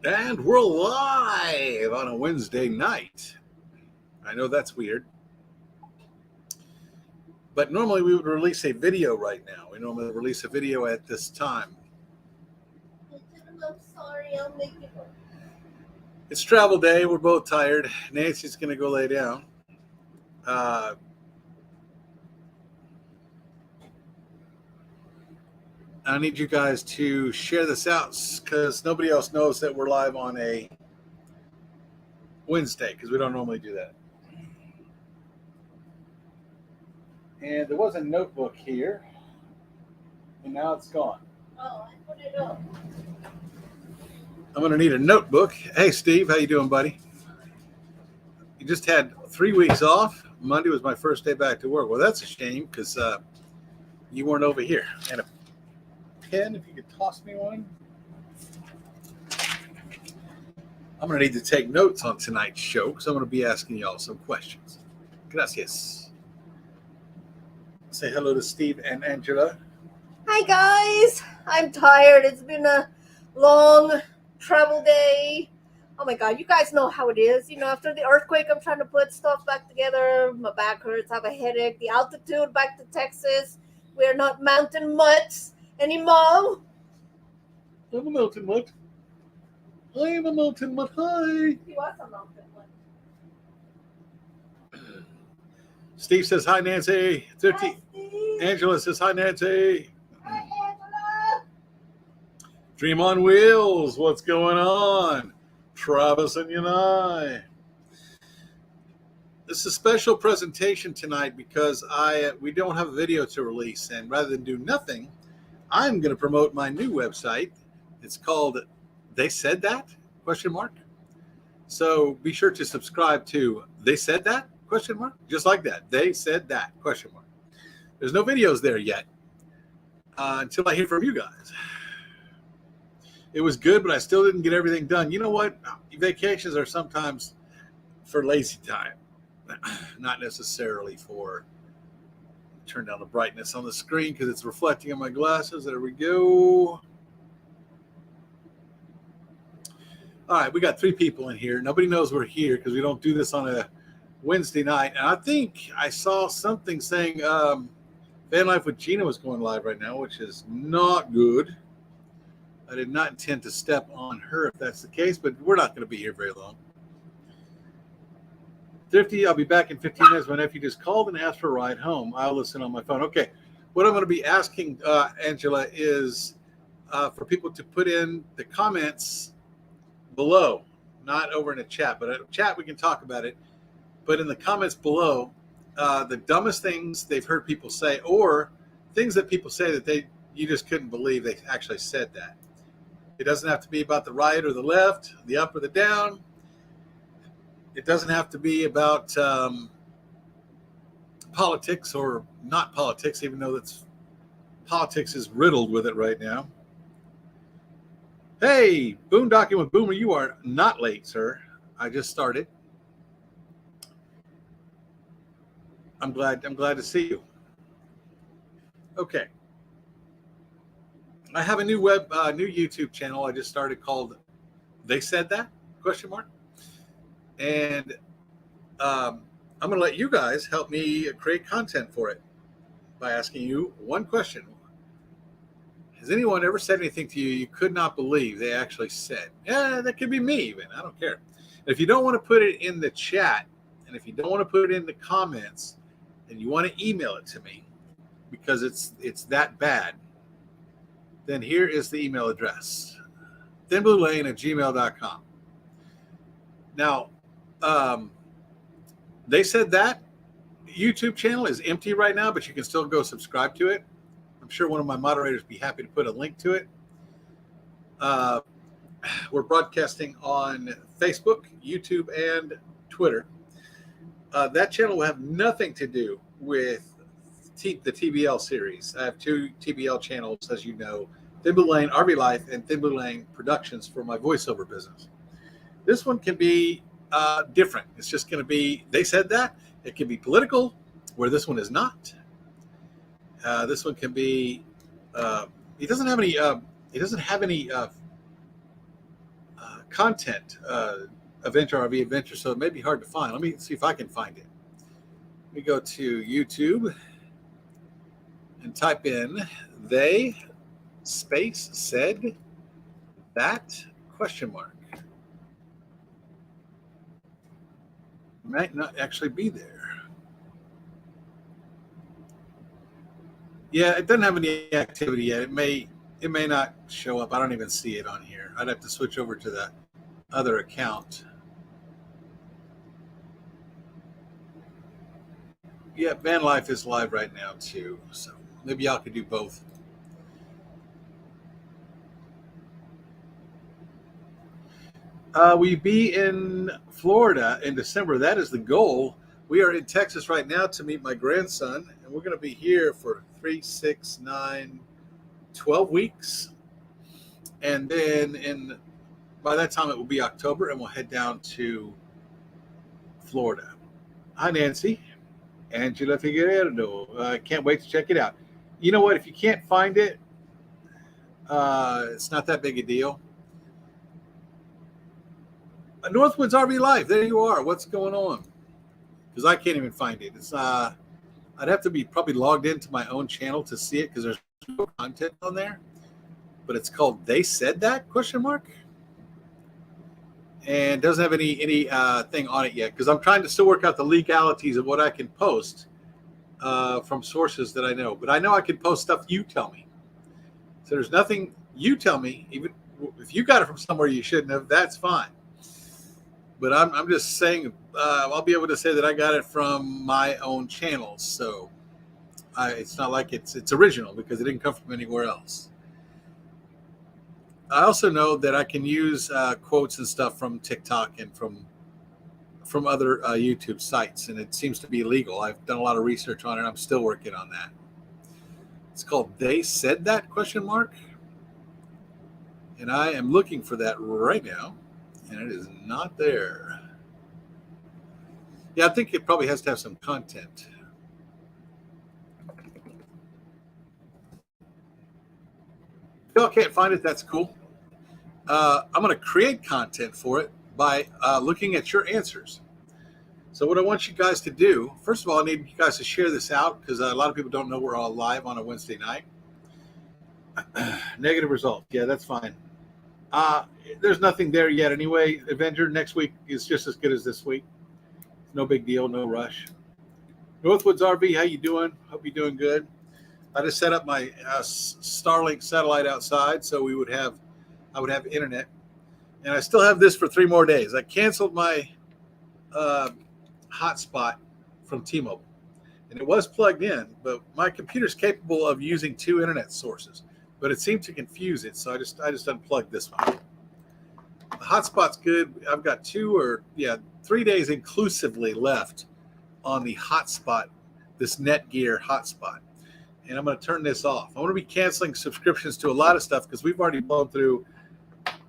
And we're live on a Wednesday night. I know that's weird. But normally we would release a video right now. We normally release a video at this time. I'm sorry, I'll make it work. It's travel day. We're both tired. Nancy's going to go lay down. I need you guys to share this out because nobody else knows that we're live on a Wednesday because we don't normally do that. And there was a notebook here, and now it's gone. Oh, I put it up. I'm going to need a notebook. Hey, Steve, how you doing, buddy? You just had 3 weeks off. Monday was my first day back to work. Well, that's a shame because you weren't over here. And a pen, if you could toss me one. I'm going to need to take notes on tonight's show because I'm going to be asking y'all some questions. Gracias. Say hello to Steve and Angela. Hi, guys. I'm tired. It's been a long travel day. Oh, my God. You guys know how it is. You know, after the earthquake, I'm trying to put stuff back together. My back hurts. I have a headache. The altitude back to Texas. We're not mountain mutts anymore. I'm a mountain mutt. I am a mountain mutt. Hi. He was a mountain mutt. Steve says hi, Nancy. Hi, Steve. Angela says hi, Nancy. Hi, Angela. Dream on Wheels. What's going on? Travis and I. This is a special presentation tonight because we don't have a video to release, and rather than do nothing, I'm going to promote my new website. It's called They Said That? ? So be sure to subscribe to They Said That? ? Just like that. They Said That ? There's no videos there yet until I hear from you guys. It was good, but I still didn't get everything done. You know what? Vacations are sometimes for lazy time, not necessarily for turn down the brightness on the screen because it's reflecting on my glasses. There we go. All right, we got 3 people in here. Nobody knows we're here because we don't do this on a Wednesday night. And I think I saw something saying Van Life with Gina was going live right now, which is not good. I did not intend to step on her if that's the case, but we're not going to be here very long. Thrifty, I'll be back in 15 minutes. My nephew just called and asked for a ride home. I'll listen on my phone. Okay. What I'm going to be asking, Angela, is for people to put in the comments below, not over in a chat, but in a chat we can talk about it. But in the comments below, the dumbest things they've heard people say or things that people say that you just couldn't believe they actually said that. It doesn't have to be about the right or the left, the up or the down. It doesn't have to be about politics or not politics, even though politics is riddled with it right now. Hey, boondocking with Boomer, you are not late, sir. I just started. I'm glad to see you. Okay. I have a new new YouTube channel I just started called They Said That? ? And I'm going to let you guys help me create content for it by asking you one question. Has anyone ever said anything to you could not believe they actually said? Yeah, that could be me even. I don't care. If you don't want to put it in the chat, and if you don't want to put it in the comments, and you want to email it to me because it's that bad, then here is the email address, thinbluelane@gmail.com. Now, They Said That YouTube channel is empty right now, but you can still go subscribe to it. I'm sure one of my moderators would be happy to put a link to it. We're broadcasting on Facebook, YouTube, and Twitter. That channel will have nothing to do with the TBL series. I have 2 TBL channels, as you know, Thin Blue Lane RV Life and Thin Blue Lane Productions for my voiceover business. This one can be different. It's just going to be, They Said That. It can be political, where this one is not. This one can be, he doesn't have any content adventure, RV adventure, so it may be hard to find. Let me see if I can find it. Let me go to YouTube and type in "they space said that question mark." Might not actually be there. Yeah, it doesn't have any activity yet. It may not show up. I don't even see it on here. I'd have to switch over to the other account. Yeah, Van Life is live right now too, so maybe y'all could do both. We be in Florida in December. That is the goal. We are in Texas right now to meet my grandson, and we're going to be here for 3, 6, 9, 12 weeks. And then by that time it will be October, and we'll head down to Florida. Hi, Nancy. Angela Figueredo. I can't wait to check it out. You know what? If you can't find it, it's not that big a deal. Northwoods RV Life. There you are. What's going on? Because I can't even find it. It's I'd have to be probably logged into my own channel to see it because there's no content on there. But it's called "They Said That?" question mark, and doesn't have any thing on it yet because I'm trying to still work out the legalities of what I can post from sources that I know. But I know I can post stuff you tell me. So there's nothing you tell me, even if you got it from somewhere you shouldn't have. That's fine. But I'm just saying I'll be able to say that I got it from my own channels. So it's not like it's original because it didn't come from anywhere else. I also know that I can use quotes and stuff from TikTok and from other YouTube sites, and it seems to be legal. I've done a lot of research on it. I'm still working on that. It's called "They Said That?" question mark, and I am looking for that right now. And it is not there. Yeah, I think it probably has to have some content. If y'all can't find it, that's cool. I'm going to create content for it by looking at your answers. So what I want you guys to do, first of all, I need you guys to share this out because a lot of people don't know we're all live on a Wednesday night. Negative result. Yeah, that's fine. There's nothing there yet anyway. Avenger next week is just as good as this week. No big deal, no rush. Northwoods RV, how you doing? Hope you're doing good. I just set up my Starlink satellite outside so I would have internet. And I still have this for 3 more days. I canceled my hotspot from T-Mobile. And it was plugged in, but my computer's capable of using 2 internet sources. But it seemed to confuse it, so I just unplugged this one. The hotspot's good. I've got 3 days inclusively left on the hotspot, this Netgear hotspot. And I'm going to turn this off. I'm going to be canceling subscriptions to a lot of stuff because we've already blown through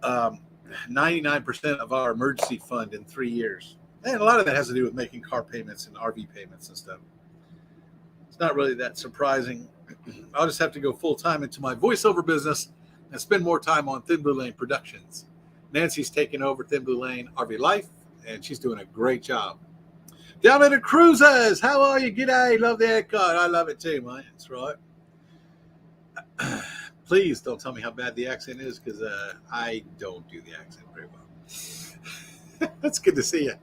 99% of our emergency fund in 3 years. And a lot of that has to do with making car payments and RV payments and stuff. It's not really that surprising. I'll just have to go full time into my voiceover business and spend more time on Thin Blue Lane Productions. Nancy's taking over Thin Blue Lane RV Life, and she's doing a great job. Down at the Cruisers, how are you? G'day, love the haircut. I love it too, man. That's right. Please don't tell me how bad the accent is because I don't do the accent very well. That's good to see you.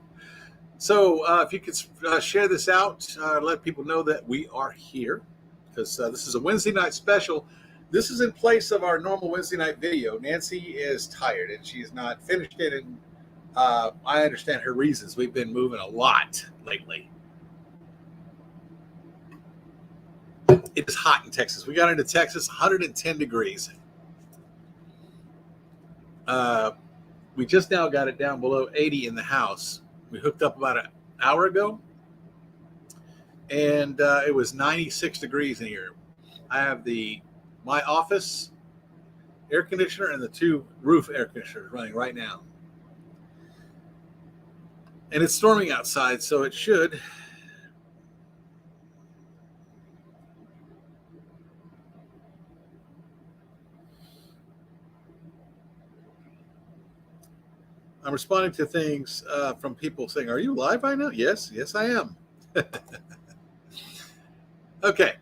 So if you could share this out, let people know that we are here because this is a Wednesday night special. This is in place of our normal Wednesday night video. Nancy is tired and she's not finished it, and I understand her reasons. We've been moving a lot lately. It is hot in Texas. We got into Texas, 110 degrees. We just now got it down below 80 in the house. We hooked up about an hour ago, and it was 96 degrees in here. I have my office air conditioner and the 2 roof air conditioners running right now. And it's storming outside, so it should. I'm responding to things from people saying, "Are you live right now?" Yes, I am. Okay,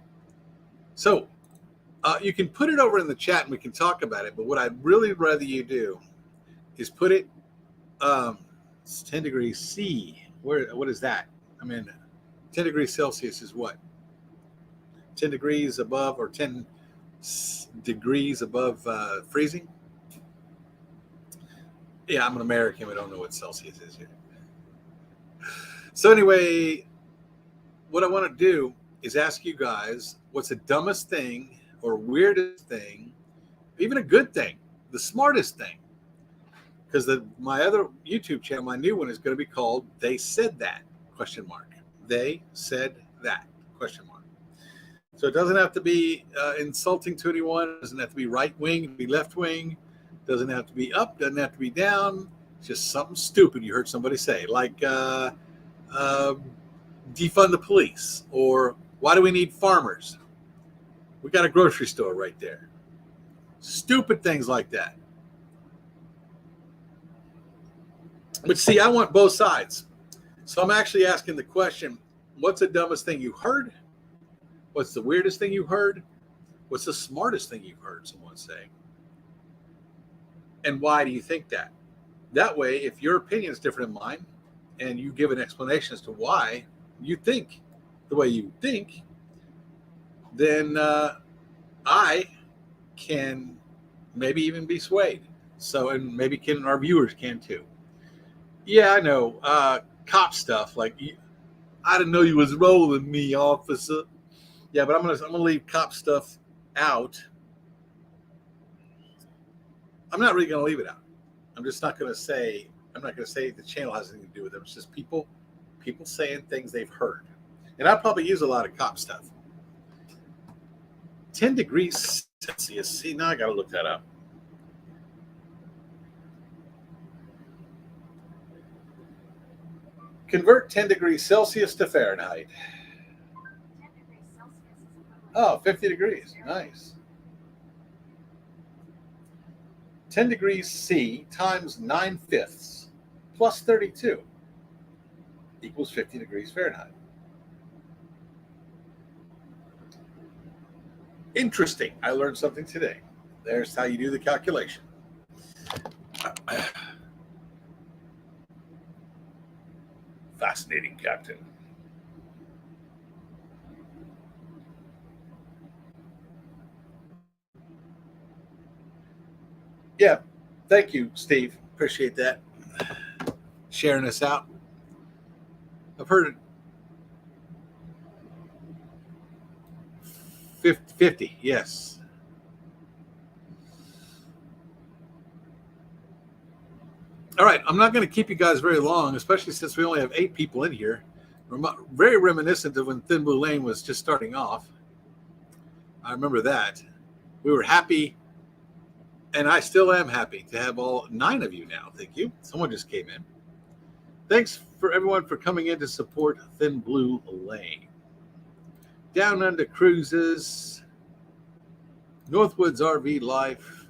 so you can put it over in the chat and we can talk about it. But what I'd really rather you do is put it. It's 10 degrees C. What is that? I mean, 10 degrees Celsius is what? 10 degrees above or 10 degrees above freezing? Yeah, I'm an American. We don't know what Celsius is here. So anyway, what I want to do is ask you guys, what's the dumbest thing or weirdest thing, even a good thing, the smartest thing? Because my other YouTube channel, my new one, is going to be called "They Said That?" ? They said that ? So it doesn't have to be insulting to anyone. It doesn't have to be right wing, it can be left wing. It doesn't have to be up. Doesn't have to be down. It's just something stupid you heard somebody say, like defund the police, or why do we need farmers? We got a grocery store right there. Stupid things like that. But see, I want both sides. So I'm actually asking the question, what's the dumbest thing you heard? What's the weirdest thing you heard? What's the smartest thing you've heard someone say? And why do you think that? That way, if your opinion is different than mine, and you give an explanation as to why you think the way you think, then I can maybe even be swayed. So, and maybe our viewers can too. Yeah, I know. Cop stuff, like, I didn't know you was rolling me, officer. Yeah, but I'm gonna leave cop stuff out. I'm not really gonna leave it out. I'm just not gonna say. I'm not gonna say the channel has anything to do with it. It's just people saying things they've heard, and I probably use a lot of cop stuff. 10 degrees Celsius. See, now I gotta look that up. Convert 10 degrees Celsius to Fahrenheit. 10 degrees Celsius is equivalent Oh, 50 degrees. Nice. 10 degrees C times 9/5 plus 32 equals 50 degrees Fahrenheit. Interesting. I learned something today. There's how you do the calculation. Fascinating, Captain. Yeah, thank you, Steve. Appreciate that. Sharing us out. I've heard it. 50, yes. All right, I'm not going to keep you guys very long, especially since we only have 8 people in here. Very reminiscent of when Thin Blue Lane was just starting off. I remember that. We were happy, and I still am happy to have all 9 of you now. Thank you. Someone just came in. Thanks for everyone for coming in to support Thin Blue Lane. Down Under Cruises, Northwoods RV Life,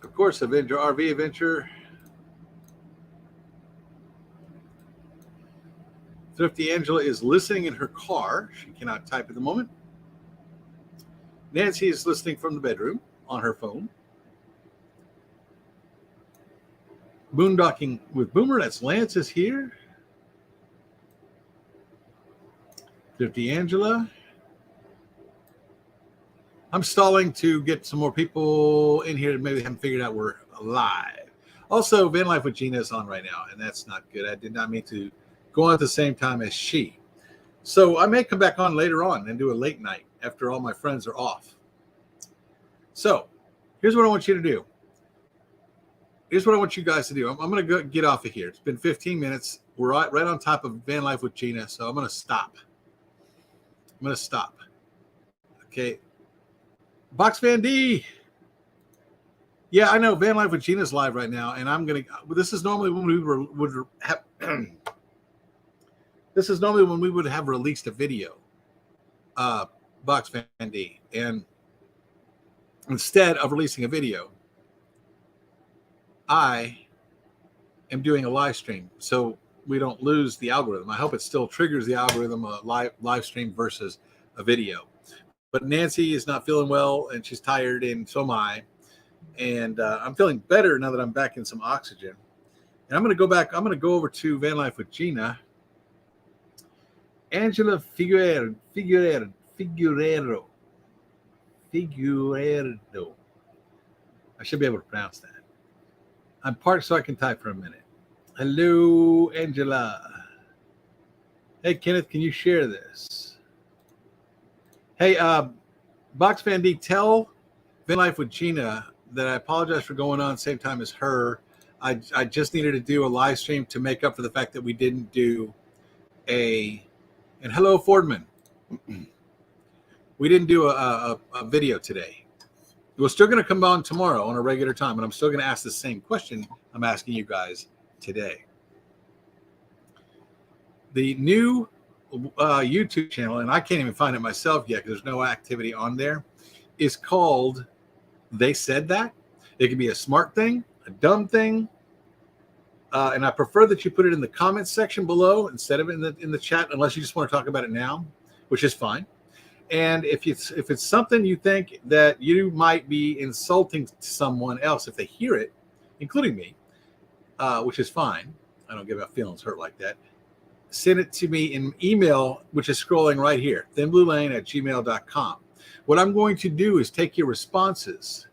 of course, Avenger RV Adventure, Thrifty Angela is listening in her car. She cannot type at the moment. Nancy is listening from the bedroom on her phone. Boondocking with Boomer, that's Lance is here. Thrifty Angela. I'm stalling to get some more people in here that maybe haven't figured out we're live. Also, Van Life with Gina is on right now, and that's not good. I did not mean to go on at the same time as she. So I may come back on later on and do a late night after all my friends are off. So here's what I want you to do. Here's what I want you guys to do. I'm going to go get off of here. It's been 15 minutes. We're right on top of Van Life with Gina, so I'm going to stop. Okay. Box Van D. Yeah, I know Van Life with Gina's live right now, and I'm going to. This is normally when we would have. This is normally when we would have released a video, Box Van D, and instead of releasing a video, I am doing a live stream, so we don't lose the algorithm. I hope it still triggers the algorithm, a live stream versus a video. But Nancy is not feeling well, and she's tired, and so am I. And I'm feeling better now that I'm back in some oxygen. And I'm going to go back. I'm going to go over to Van Life with Gina. Angela Figueredo. I should be able to pronounce that. I'm parked so I can type for a minute. Hello, Angela. Hey, Kenneth, can you share this? Hey, Box Van D, tell Van Life with Gina that I apologize for going on same time as her. I just needed to do a live stream to make up for the fact that we didn't do and hello, Fordman. We didn't do a video today. We're still going to come on tomorrow on a regular time, and I'm still going to ask the same question I'm asking you guys today. The new YouTube channel, and I can't even find it myself yet because there's no activity on there, is called They Said That. It can be a smart thing, a dumb thing, and I prefer that you put it in the comments section below instead of in the chat, unless you just want to talk about it now, which is fine. And if it's something you think that you might be insulting to someone else if they hear it, including me, which is fine. I don't get my feelings hurt like that. Send it to me in email, which is scrolling right here, thinbluelane@gmail.com. What I'm going to do is take your responses,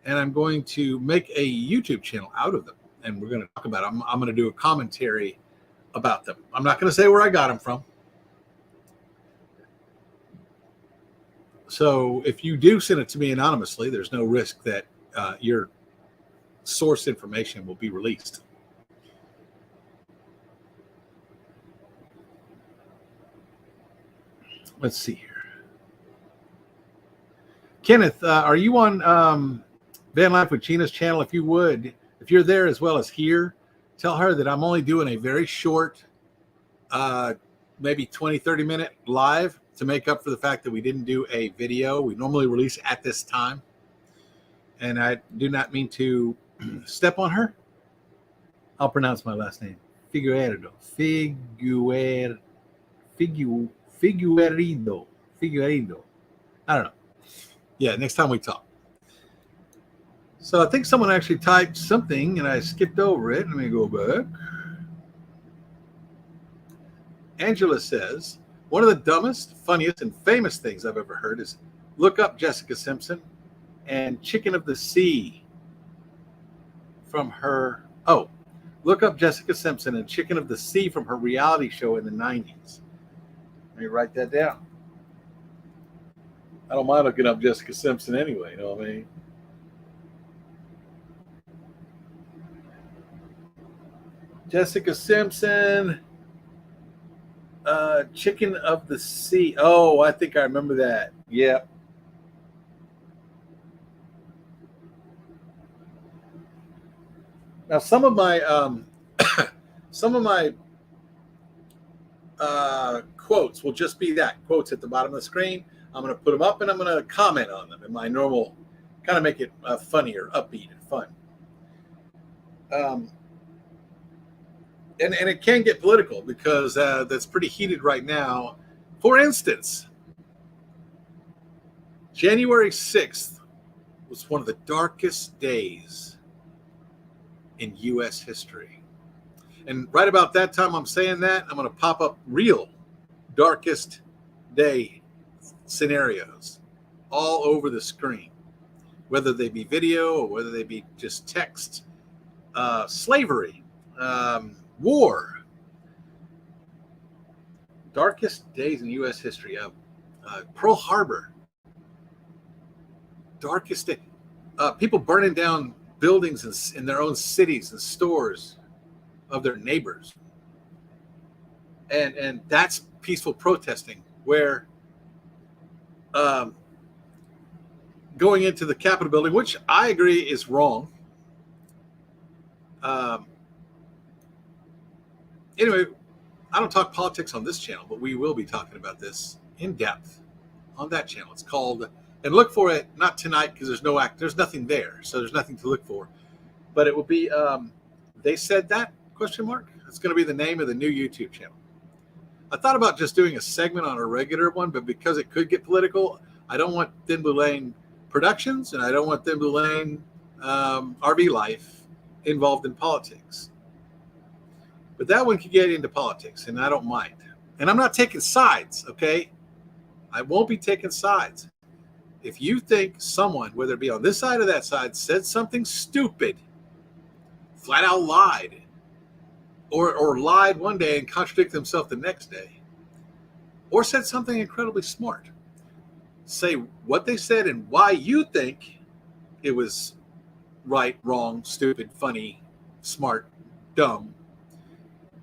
and I'm going to make a YouTube channel out of them. And we're going to talk about it. I'm going to do a commentary about them. I'm not going to say where I got them from. So if you do send it to me anonymously, there's no risk that your source information will be released. Let's see here. Kenneth, are you on Van Life with Gina's channel? If you would, if you're there as well as here, tell her that I'm only doing a very short, maybe 20, 30-minute live to make up for the fact that we didn't do a video. We normally release at this time. And I do not mean to step on her. I'll pronounce my last name. Figueredo. Figueredo. I don't know. Yeah, next time we talk. So I think someone actually typed something and I skipped over it. Let me go back. Angela says, one of the dumbest, funniest, and famous things I've ever heard is look up Jessica Simpson and Chicken of the Sea from her. Oh, look up Jessica Simpson and Chicken of the Sea from her reality show in the 90s. Let me write that down. I don't mind looking up Jessica Simpson anyway, you know what I mean? Jessica Simpson, Chicken of the Sea. Oh, I think I remember that. Yeah. Now, some of my quotes will just be that, quotes at the bottom of the screen. I'm going to put them up and I'm going to comment on them in my normal, kind of make it funny or upbeat and fun. And it can get political because that's pretty heated right now. For instance, January 6th was one of the darkest days in U.S. history. And right about that time I'm saying that, I'm going to pop up real darkest day scenarios all over the screen, whether they be video or whether they be just text. Slavery, war, darkest days in U.S. history. Pearl Harbor, darkest day. People burning down buildings in their own cities and stores of their neighbors. And that's peaceful protesting, where going into the Capitol building, which I agree is wrong. Anyway, I don't talk politics on this channel, but we will be talking about this in depth on that channel. It's called, and look for it, not tonight because there's nothing there, so there's nothing to look for. but it will be They Said That, question mark. It's going to be the name of the new YouTube channel. I thought about just doing a segment on a regular one, but because it could get political, I don't want Thin Blue Lane Productions and I don't want Thin Blue Lane RV Life involved in politics. But that one could get into politics, and I don't mind. And I'm not taking sides, okay? I won't be taking sides. If you think someone, whether it be on this side or that side, said something stupid, flat out lied, or lied one day and contradicted themselves the next day, or said something incredibly smart, say what they said and why you think it was right, wrong, stupid, funny, smart, dumb.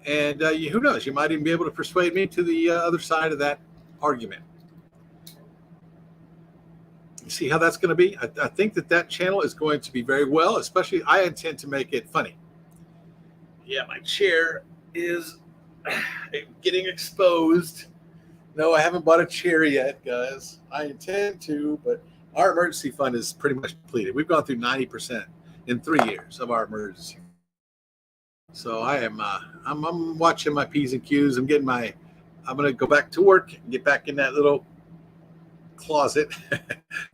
And who knows, you might even be able to persuade me to the other side of that argument. You see how that's going to be? I think that channel is going to be very well, especially I intend to make it funny. Yeah, my chair is getting exposed. No, I haven't bought a chair yet, guys. I intend to, but our emergency fund is pretty much depleted. We've gone through 90% in 3 years of our emergency. So I'm watching my P's and Q's. I'm going to go back to work and get back in that little closet,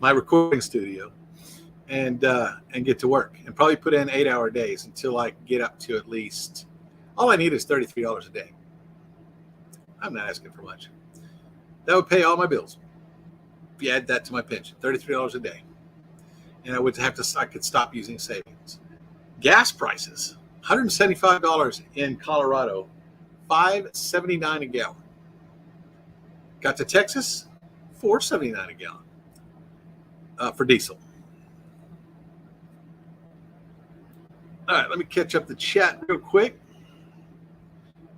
my recording studio, and get to work and probably put in 8-hour days until I get up to at least, all I need is $33 a day. I'm not asking for much. That would pay all my bills. If you add that to my pension, $33 a day. And I could stop using savings. Gas prices, $175 in Colorado, $5.79 a gallon. Got to Texas, $4.79 a gallon for diesel. All right, let me catch up the chat real quick.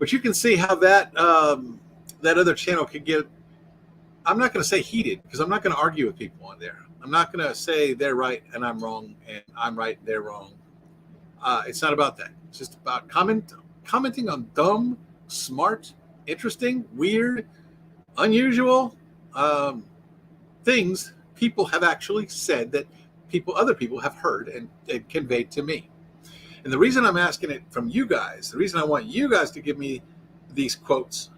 But you can see how that other channel could get, I'm not going to say heated, because I'm not going to argue with people on there. I'm not going to say they're right and I'm wrong and I'm right and they're wrong. It's not about that. It's just about commenting on dumb, smart, interesting, weird, unusual things people have actually said that other people have heard and conveyed to me. And the reason I'm asking it from you guys, the reason I want you guys to give me these quotes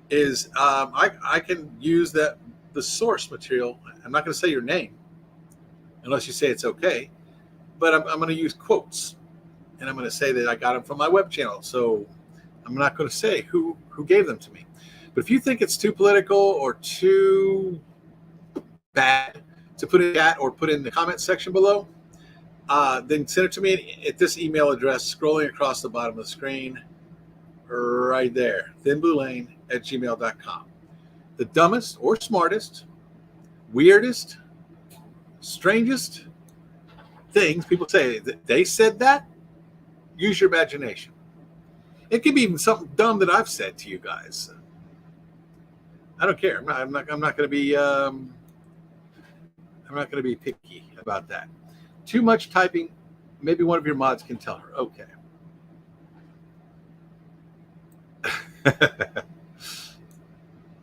is I can use the source material. I'm not going to say your name unless you say it's okay, but I'm going to use quotes, and I'm going to say that I got them from my web channel. So I'm not going to say who gave them to me. But if you think it's too political or too bad to put in chat or put in the comment section below, then send it to me at this email address scrolling across the bottom of the screen right there, thinbluelane@gmail.com. The dumbest or smartest, weirdest, strangest things people say that they said that, use your imagination. It could be even something dumb that I've said to you guys. I don't care. I'm not going to be picky about that. Too much typing. Maybe one of your mods can tell her. Okay.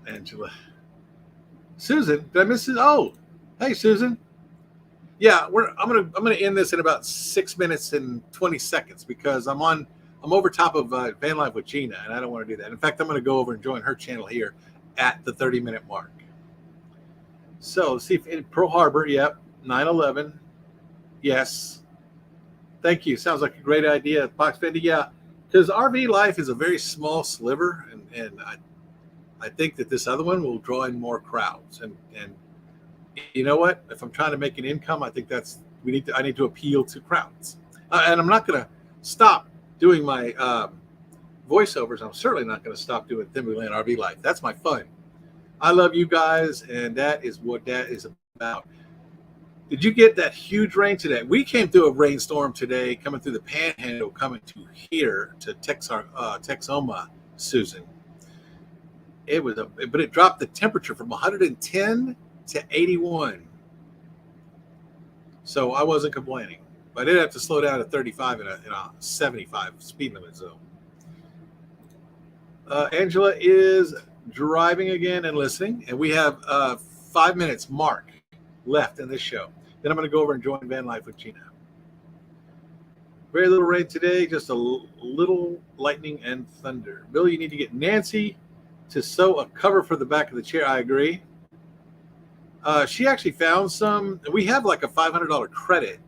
Angela. Susan, did I miss it? Oh, hey Susan. Yeah, I'm gonna end this in about 6 minutes and 20 seconds because I'm over top of Van Life with Gina, and I don't want to do that. In fact, I'm gonna go over and join her channel here at the 30-minute mark. So let's see if in Pearl Harbor, yep, 9/11. Yes. Thank you. Sounds like a great idea. Box Fendi, yeah. Because RV life is a very small sliver, and I think that this other one will draw in more crowds. And you know what? If I'm trying to make an income, I think I need to appeal to crowds. And I'm not going to stop doing my voiceovers. I'm certainly not going to stop doing Thin Blue Lane RV life. That's my fun. I love you guys, and that is what that is about. Did you get that huge rain today? We came through a rainstorm today, coming through the Panhandle, coming to here to Texoma, Susan. But it dropped the temperature from 110 to 81. So I wasn't complaining. But I did have to slow down to 35 in a 75 speed limit zone. Angela is driving again and listening, and we have 5 minutes mark left in this show. Then I'm going to go over and join Van Life with Gina. Very little rain today, just a little lightning and thunder. Bill, you need to get Nancy to sew a cover for the back of the chair. I agree. She actually found some. We have like a $500 credit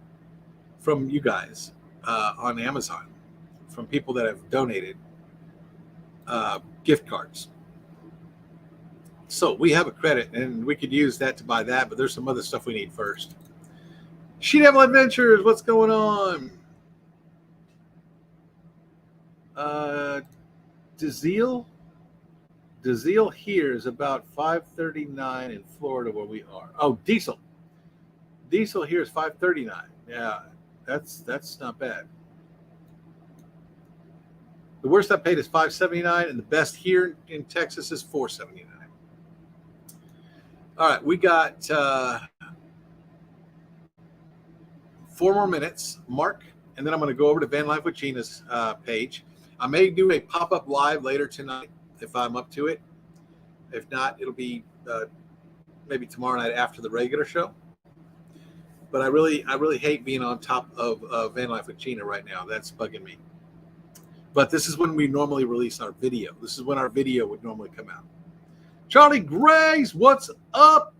from you guys on Amazon from people that have donated gift cards. So we have a credit, and we could use that to buy that, but there's some other stuff we need first. She Devil Adventures, what's going on? DeZeal here is about 5:39 in Florida where we are. Oh, Diesel here is 5:39. Yeah, that's not bad. The worst I paid is $5.79, and the best here in Texas is $4.79. All right, we got 4 more minutes, Mark, and then I'm going to go over to Van Life with Gina's page. I may do a pop-up live later tonight if I'm up to it. If not, it'll be maybe tomorrow night after the regular show. But I really hate being on top of Van Life with Gina right now. That's bugging me. But this is when we normally release our video. This is when our video would normally come out. Charlie Grace, what's up?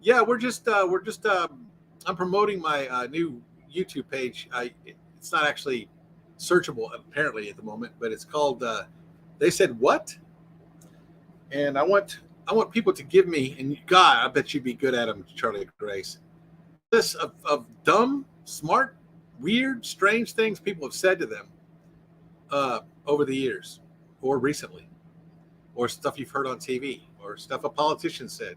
Yeah, I'm promoting my new YouTube page. It's not actually searchable apparently at the moment, but it's called They Said What? And I want people to give me, and God, I bet you'd be good at them, Charlie Grace. List of dumb, smart, weird, strange things people have said to them over the years or recently, or stuff you've heard on TV or stuff a politician said.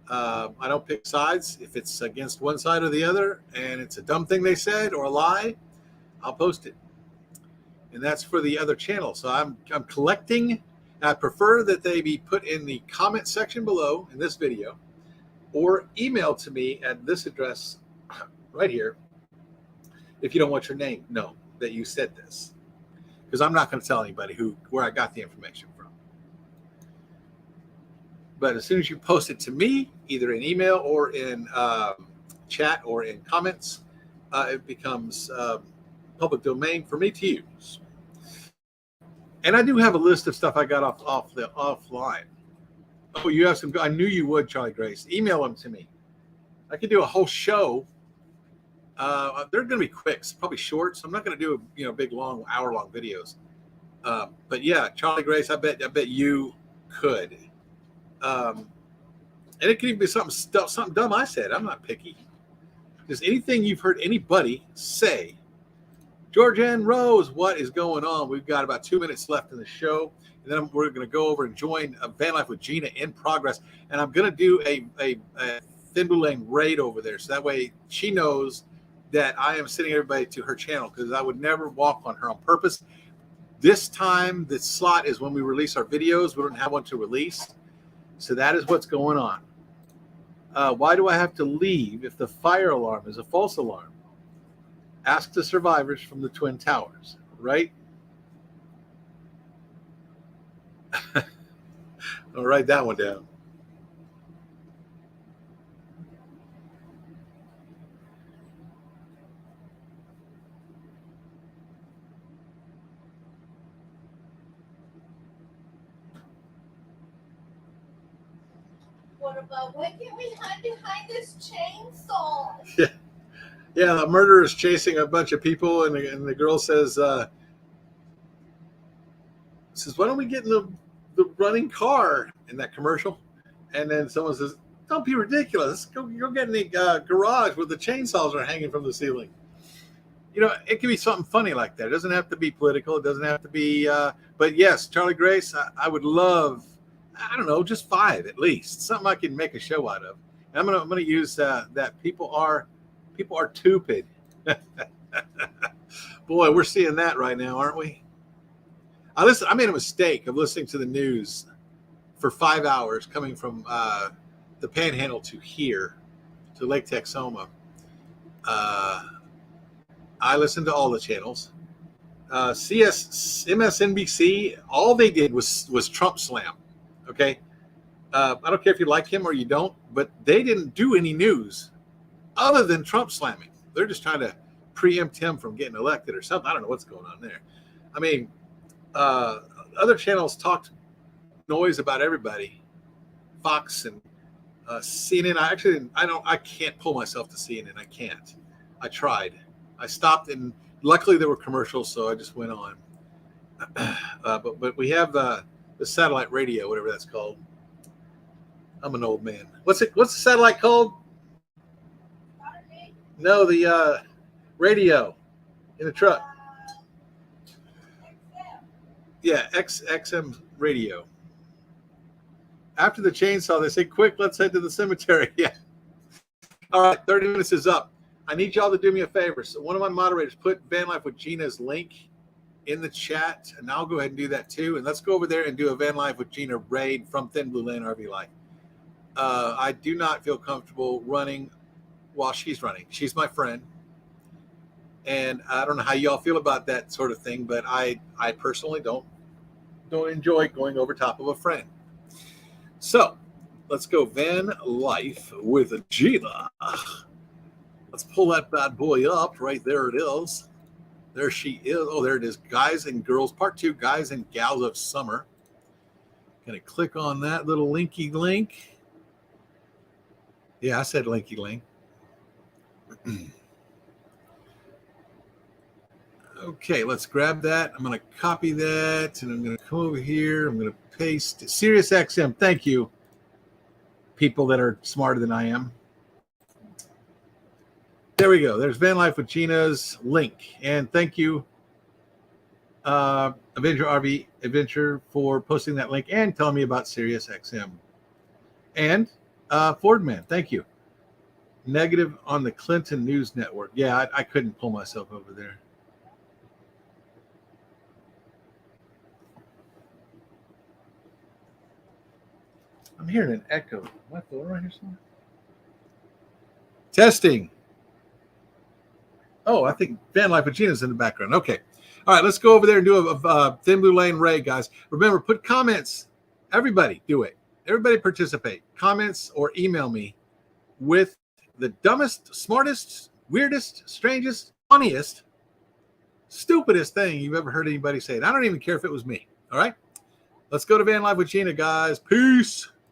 I don't pick sides. If it's against one side or the other and it's a dumb thing they said or a lie, I'll post it. And that's for the other channel. So I'm collecting. I prefer that they be put in the comment section below in this video or email to me at this address right here if you don't want your name know that you said this. Because I'm not going to tell anybody where I got the information from. But as soon as you post it to me, either in email or in chat or in comments, it becomes public domain for me to use. And I do have a list of stuff I got offline. Oh, you have some. I knew you would, Charlie Grace. Email them to me. I could do a whole show. They're going to be quick, probably short. So I'm not going to do big, long, hour-long videos. But yeah, Charlie Grace, I bet you could. And it could even be something dumb I said. I'm not picky. Just anything you've heard anybody say. Georgianne Rose, what is going on? We've got about 2 minutes left in the show. And then we're going to go over and join Van Life with Gina in progress. And I'm going to do a Thin Blue Lane raid over there. So that way she knows that I am sending everybody to her channel, because I would never walk on her on purpose. This time, the slot is when we release our videos. We don't have one to release. So that is what's going on. Why do I have to leave if the fire alarm is a false alarm? Ask the survivors from the Twin Towers, right? I'll write that one down. What about what can we hide behind this chainsaw? Yeah, the murderer is chasing a bunch of people, and the girl says, "Why don't we get in the running car?" in that commercial, and then someone says, "Don't be ridiculous. Go get in the garage where the chainsaws are hanging from the ceiling." It can be something funny like that. It doesn't have to be political. It doesn't have to be. But yes, Charlie Grace, I would love, I don't know, just 5 at least, something I can make a show out of. And I'm gonna use that people are stupid. Boy, we're seeing that right now, aren't we? I made a mistake of listening to the news for 5 hours coming from the Panhandle to here, to Lake Texoma. I listened to all the channels. MSNBC, all they did was Trump slam. Okay, I don't care if you like him or you don't, but they didn't do any news other than Trump slamming. They're just trying to preempt him from getting elected or something. I don't know what's going on there. I mean, other channels talked noise about everybody. Fox and CNN. I can't pull myself to CNN. I can't. I tried. I stopped, and luckily there were commercials, so I just went on. But we have the satellite radio, whatever that's called. I'm an old man. What's the satellite called? No, the radio in the truck. Yeah, XM radio. After the chainsaw, they say, quick, let's head to the cemetery. Yeah. All right, 30 minutes is up. I need y'all to do me a favor. So one of my moderators put Van Life with Gina's link in the chat, and I'll go ahead and do that too. And let's go over there and do a Van Life with Gina raid from Thin Blue Lane RV Life. I do not feel comfortable running while she's running. She's my friend. And I don't know how y'all feel about that sort of thing, but I personally don't enjoy going over top of a friend. So let's go Van Life with Gina. Let's pull that bad boy up. Right there it is. There she is. Oh, there it is. Guys and Girls, Part 2, Guys and Gals of Summer. Going to click on that little linky link. Yeah, I said linky link. Okay, let's grab that. I'm going to copy that, and I'm going to come over here. I'm going to paste Sirius XM. Thank you, people that are smarter than I am. There we go. There's Van Life with Gina's link. And thank you, Avenger RV Adventure, for posting that link and telling me about Sirius XM. And Fordman, thank you. Negative on the Clinton News Network. Yeah, I couldn't pull myself over there. I'm hearing an echo. Am I floating right here somewhere? Testing. Oh, I think Van Life with Gina's in the background. Okay. All right, let's go over there and do a Thin Blue Lane raid, guys. Remember, put comments. Everybody do it. Everybody participate. Comments or email me with the dumbest, smartest, weirdest, strangest, funniest, stupidest thing you've ever heard anybody say. And I don't even care if it was me. All right? Let's go to Van Life with Gina, guys. Peace.